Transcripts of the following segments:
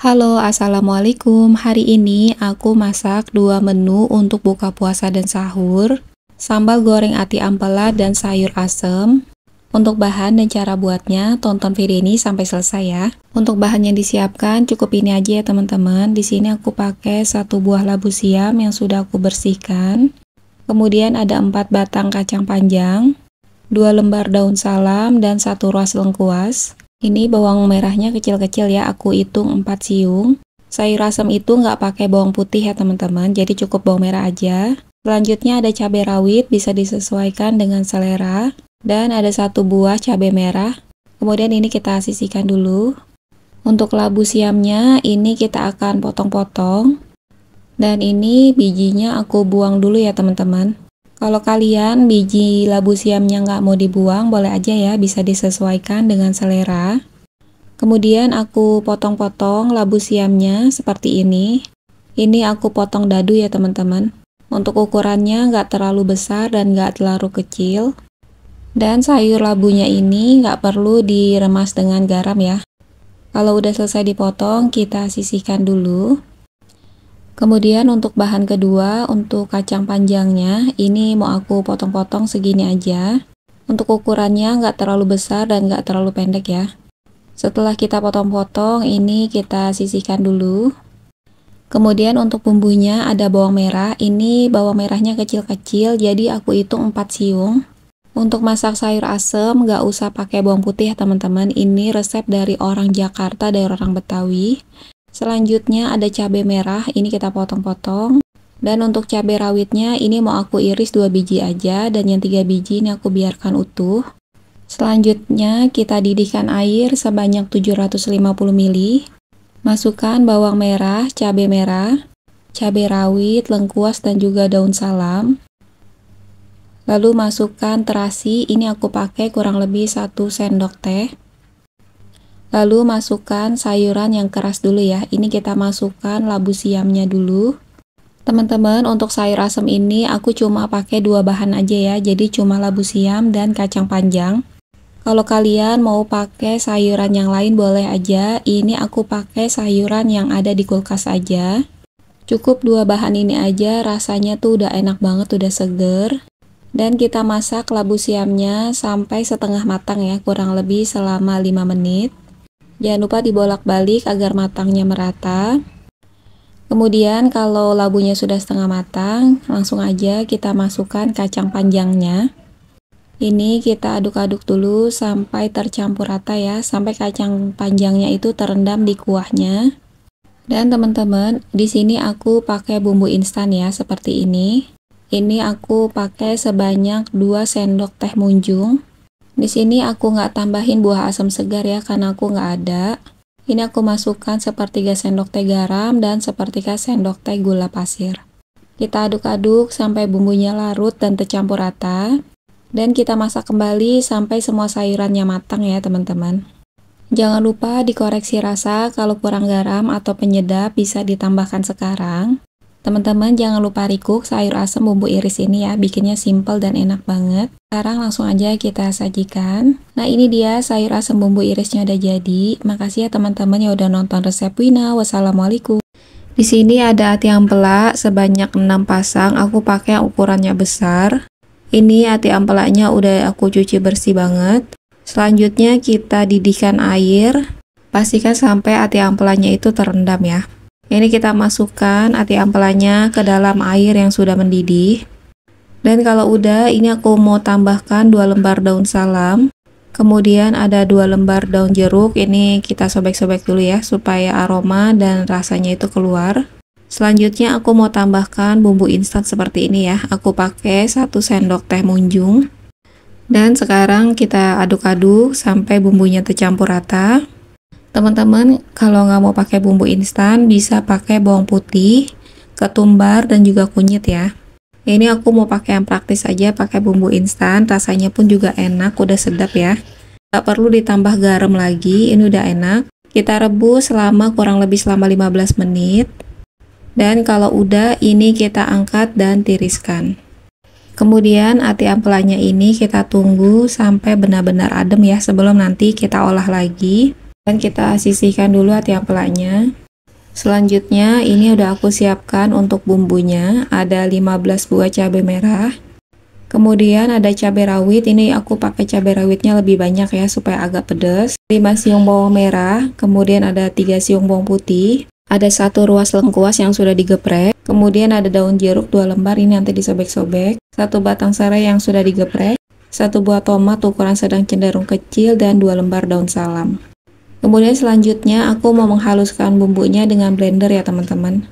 Halo, assalamualaikum. Hari ini aku masak dua menu untuk buka puasa dan sahur. Sambal goreng ati ampela dan sayur asem. Untuk bahan dan cara buatnya, tonton video ini sampai selesai ya. Untuk bahan yang disiapkan cukup ini aja ya teman-teman. Di sini aku pakai 1 buah labu siam yang sudah aku bersihkan. Kemudian ada 4 batang kacang panjang, 2 lembar daun salam dan 1 ruas lengkuas. Ini bawang merahnya kecil-kecil ya, aku hitung 4 siung. Sayur asem itu nggak pakai bawang putih ya teman-teman, jadi cukup bawang merah aja. Selanjutnya ada cabai rawit, bisa disesuaikan dengan selera. Dan ada 1 buah cabai merah. Kemudian ini kita sisihkan dulu. Untuk labu siamnya, ini kita akan potong-potong. Dan ini bijinya aku buang dulu ya teman-teman. Kalau kalian biji labu siamnya nggak mau dibuang, boleh aja ya, bisa disesuaikan dengan selera. Kemudian aku potong-potong labu siamnya seperti ini. Ini aku potong dadu ya teman-teman. Untuk ukurannya nggak terlalu besar dan nggak terlalu kecil. Dan sayur labunya ini nggak perlu diremas dengan garam ya. Kalau udah selesai dipotong, kita sisihkan dulu. Kemudian untuk bahan kedua, untuk kacang panjangnya, ini mau aku potong-potong segini aja. Untuk ukurannya nggak terlalu besar dan nggak terlalu pendek ya. Setelah kita potong-potong, ini kita sisihkan dulu. Kemudian untuk bumbunya ada bawang merah, ini bawang merahnya kecil-kecil, jadi aku hitung 4 siung. Untuk masak sayur asem, nggak usah pakai bawang putih ya teman-teman, ini resep dari orang Jakarta, dari orang Betawi. Selanjutnya ada cabai merah, ini kita potong-potong. Dan untuk cabai rawitnya, ini mau aku iris 2 biji aja, dan yang 3 biji ini aku biarkan utuh. Selanjutnya kita didihkan air sebanyak 750 ml. Masukkan bawang merah, cabai rawit, lengkuas dan juga daun salam. Lalu masukkan terasi, ini aku pakai kurang lebih 1 sendok teh. Lalu masukkan sayuran yang keras dulu ya. Ini kita masukkan labu siamnya dulu. Teman-teman, untuk sayur asem ini aku cuma pakai 2 bahan aja ya. Jadi cuma labu siam dan kacang panjang. Kalau kalian mau pakai sayuran yang lain boleh aja. Ini aku pakai sayuran yang ada di kulkas aja. Cukup 2 bahan ini aja, rasanya tuh udah enak banget, udah seger. Dan kita masak labu siamnya sampai setengah matang ya, kurang lebih selama 5 menit. Jangan lupa dibolak-balik agar matangnya merata. Kemudian kalau labunya sudah setengah matang, langsung aja kita masukkan kacang panjangnya. Ini kita aduk-aduk dulu sampai tercampur rata ya, sampai kacang panjangnya itu terendam di kuahnya. Dan teman-teman, di sini aku pakai bumbu instan ya, seperti ini. Ini aku pakai sebanyak 2 sendok teh munjung. Di sini aku nggak tambahin buah asam segar ya, karena aku nggak ada. Ini aku masukkan 1/3 sendok teh garam dan 1/3 sendok teh gula pasir. Kita aduk-aduk sampai bumbunya larut dan tercampur rata. Dan kita masak kembali sampai semua sayurannya matang ya teman-teman. Jangan lupa dikoreksi rasa, kalau kurang garam atau penyedap bisa ditambahkan sekarang. Teman-teman jangan lupa recook sayur asem bumbu iris ini ya, bikinnya simple dan enak banget. Sekarang langsung aja kita sajikan. Nah ini dia sayur asem bumbu irisnya udah jadi. Makasih ya teman-teman yang udah nonton resep Wina. Wassalamualaikum. Di sini ada ati ampela sebanyak 6 pasang, aku pakai yang ukurannya besar. Ini ati ampelanya udah aku cuci bersih banget. Selanjutnya kita didihkan air. Pastikan sampai ati ampelanya itu terendam ya. Ini kita masukkan ati ampelanya ke dalam air yang sudah mendidih. Dan kalau udah, ini aku mau tambahkan 2 lembar daun salam. Kemudian ada 2 lembar daun jeruk. Ini kita sobek-sobek dulu ya, supaya aroma dan rasanya itu keluar. Selanjutnya aku mau tambahkan bumbu instan seperti ini ya. Aku pakai 1 sendok teh munjung. Dan sekarang kita aduk-aduk sampai bumbunya tercampur rata. Teman-teman, kalau nggak mau pakai bumbu instan, bisa pakai bawang putih, ketumbar, dan juga kunyit ya. Ini aku mau pakai yang praktis aja, pakai bumbu instan, rasanya pun juga enak, udah sedap ya. Nggak perlu ditambah garam lagi, ini udah enak. Kita rebus selama kurang lebih selama 15 menit. Dan kalau udah, ini kita angkat dan tiriskan. Kemudian ati ampelanya ini kita tunggu sampai benar-benar adem ya, sebelum nanti kita olah lagi. Dan kita sisihkan dulu ati ampelanya. Selanjutnya ini udah aku siapkan untuk bumbunya, ada 15 buah cabai merah. Kemudian ada cabai rawit, ini aku pakai cabai rawitnya lebih banyak ya supaya agak pedas. 5 siung bawang merah, kemudian ada 3 siung bawang putih. Ada 1 ruas lengkuas yang sudah digeprek. Kemudian ada daun jeruk 2 lembar, ini nanti disobek-sobek. 1 batang serai yang sudah digeprek. 1 buah tomat ukuran sedang cenderung kecil dan 2 lembar daun salam. Kemudian selanjutnya aku mau menghaluskan bumbunya dengan blender ya teman-teman.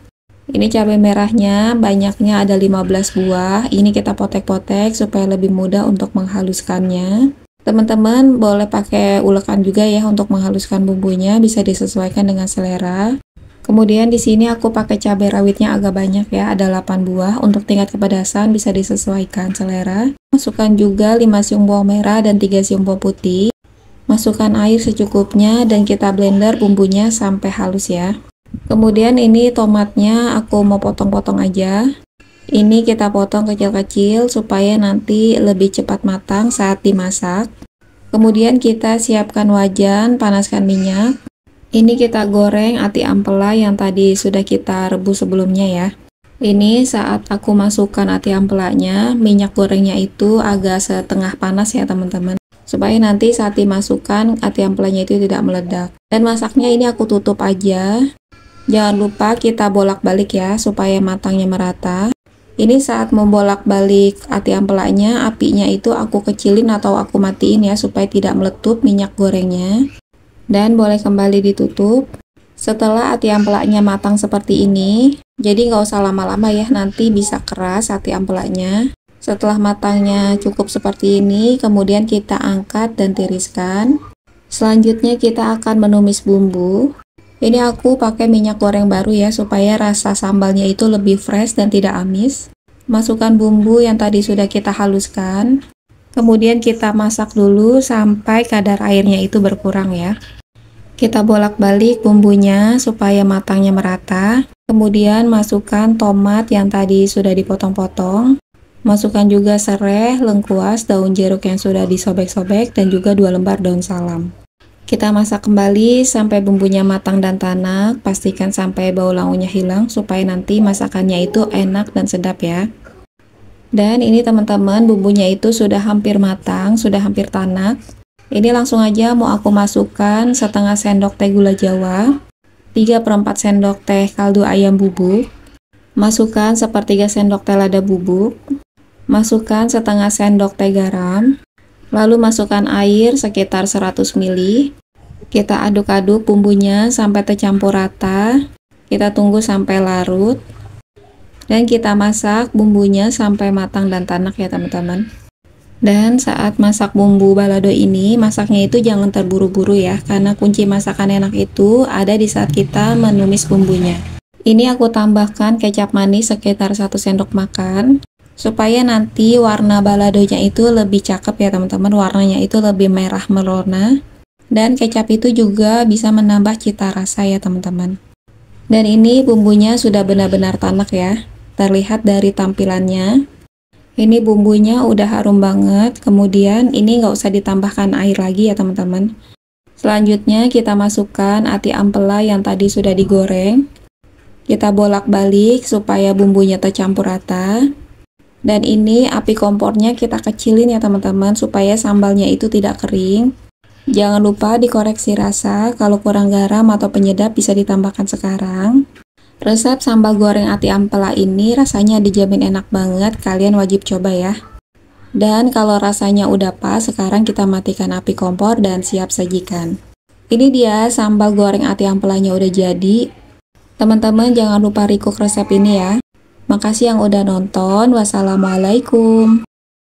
Ini cabai merahnya banyaknya ada 15 buah. Ini kita potek-potek supaya lebih mudah untuk menghaluskannya. Teman-teman boleh pakai ulekan juga ya untuk menghaluskan bumbunya, bisa disesuaikan dengan selera. Kemudian di sini aku pakai cabai rawitnya agak banyak ya, ada 8 buah. Untuk tingkat kepedasan bisa disesuaikan selera. Masukkan juga 5 siung bawang merah dan 3 siung bawang putih. Masukkan air secukupnya dan kita blender bumbunya sampai halus ya. Kemudian ini tomatnya aku mau potong-potong aja. Ini kita potong kecil-kecil supaya nanti lebih cepat matang saat dimasak. Kemudian kita siapkan wajan, panaskan minyak. Ini kita goreng ati ampela yang tadi sudah kita rebus sebelumnya ya. Ini saat aku masukkan ati ampelanya, minyak gorengnya itu agak setengah panas ya teman-teman. Supaya nanti saat dimasukkan ati ampelanya itu tidak meledak. Dan masaknya ini aku tutup aja. Jangan lupa kita bolak-balik ya supaya matangnya merata. Ini saat membolak-balik ati ampelanya, apinya itu aku kecilin atau aku matiin ya supaya tidak meletup minyak gorengnya. Dan boleh kembali ditutup. Setelah ati ampelanya matang seperti ini, jadi nggak usah lama-lama ya, nanti bisa keras ati ampelanya. Setelah matangnya cukup seperti ini, kemudian kita angkat dan tiriskan. Selanjutnya kita akan menumis bumbu. Ini aku pakai minyak goreng baru ya, supaya rasa sambalnya itu lebih fresh dan tidak amis. Masukkan bumbu yang tadi sudah kita haluskan. Kemudian kita masak dulu sampai kadar airnya itu berkurang ya. Kita bolak-balik bumbunya supaya matangnya merata. Kemudian masukkan tomat yang tadi sudah dipotong-potong. Masukkan juga serai, lengkuas, daun jeruk yang sudah disobek-sobek, dan juga 2 lembar daun salam. Kita masak kembali sampai bumbunya matang dan tanak. Pastikan sampai bau lauknya hilang supaya nanti masakannya itu enak dan sedap ya. Dan ini teman-teman, bumbunya itu sudah hampir matang, sudah hampir tanak. Ini langsung aja mau aku masukkan setengah sendok teh gula jawa, 3/4 sendok teh kaldu ayam bubuk, masukkan sepertiga sendok teh lada bubuk, masukkan setengah sendok teh garam, lalu masukkan air sekitar 100 ml. Kita aduk-aduk bumbunya sampai tercampur rata. Kita tunggu sampai larut. Dan kita masak bumbunya sampai matang dan tanak ya teman-teman. Dan saat masak bumbu balado ini, masaknya itu jangan terburu-buru ya, karena kunci masakan enak itu ada di saat kita menumis bumbunya. Ini aku tambahkan kecap manis sekitar 1 sendok makan, supaya nanti warna baladonya itu lebih cakep ya teman-teman, warnanya itu lebih merah merona. Dan kecap itu juga bisa menambah cita rasa ya teman-teman. Dan ini bumbunya sudah benar-benar tanak ya, terlihat dari tampilannya. Ini bumbunya udah harum banget. Kemudian ini nggak usah ditambahkan air lagi ya teman-teman. Selanjutnya kita masukkan ati ampela yang tadi sudah digoreng. Kita bolak-balik supaya bumbunya tercampur rata. Dan ini api kompornya kita kecilin ya teman-teman, supaya sambalnya itu tidak kering. Jangan lupa dikoreksi rasa, kalau kurang garam atau penyedap bisa ditambahkan sekarang. Resep sambal goreng ati ampela ini rasanya dijamin enak banget, kalian wajib coba ya. Dan kalau rasanya udah pas, sekarang kita matikan api kompor dan siap sajikan. Ini dia sambal goreng ati ampelanya udah jadi. Teman-teman jangan lupa recook resep ini ya. Makasih yang udah nonton. Wassalamualaikum.